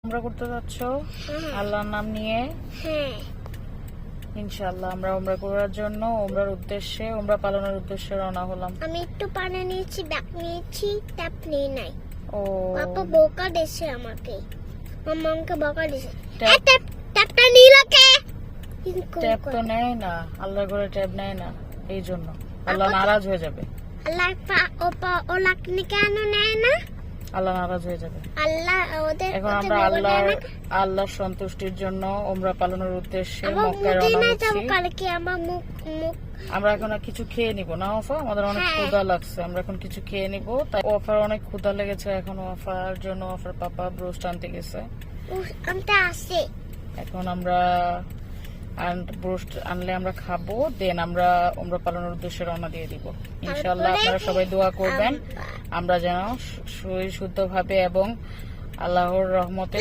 উমরা করতে যাচ্ছ আল্লাহর নাম নিয়ে? হ্যাঁ ইনশাআল্লাহ আমরা উমরা করার জন্য উমরার উদ্দেশ্যে উমরা পালনের উদ্দেশ্যে রওনা হলাম। আমি একটু পানি নিয়েছি, ব্যাগ নিয়েছি, ট্যাপ নিয়ে নাই। ও পাপা বকা দিয়েছে আমাকে, মাম্মা আমাকে বকা দিয়েছে। ট্যাপ ট্যাপটা নিল কে? ট্যাব তো নেয় না, আল্লাহর ঘরে ট্যাব নেয় না, এই জন্য আল্লাহ নারাজ হয়ে যাবে। আল্লাহ ও লাকনি কেন নেয় না? আল্লাহ নারাজ হয়ে যাবে। আল্লাহ ওদের এখন আমরা আল্লাহর সন্তুষ্টির জন্য উমরা পালনের উদ্দেশ্যে আমার মক্কায় মুখে রওনা না যাব হচ্ছি। কালকে আমার মুখ আমরা এখন আর কিছু খেয়ে নিব না ওফা, আমাদের অনেক হ্যাঁ। ক্ষুধা লাগছে, আমরা এখন কিছু খেয়ে নিব। তাই ওফার অনেক ক্ষুধা লেগেছে, এখন ওফার জন্য ওফার পাপা ব্রোস্ট আনতে গেছে। আমটা আছে। এখন আমরা ব্রোস্ট আনলে আমরা খাবো, দেন আমরা উমরা পালনের উদ্দেশ্যে রওনা দিয়ে দিব ইনশাআল্লাহ। আপনারা সবাই দোয়া করবেন আমরা যেন শুদ্ধভাবে এবং আল্লাহর রহমতে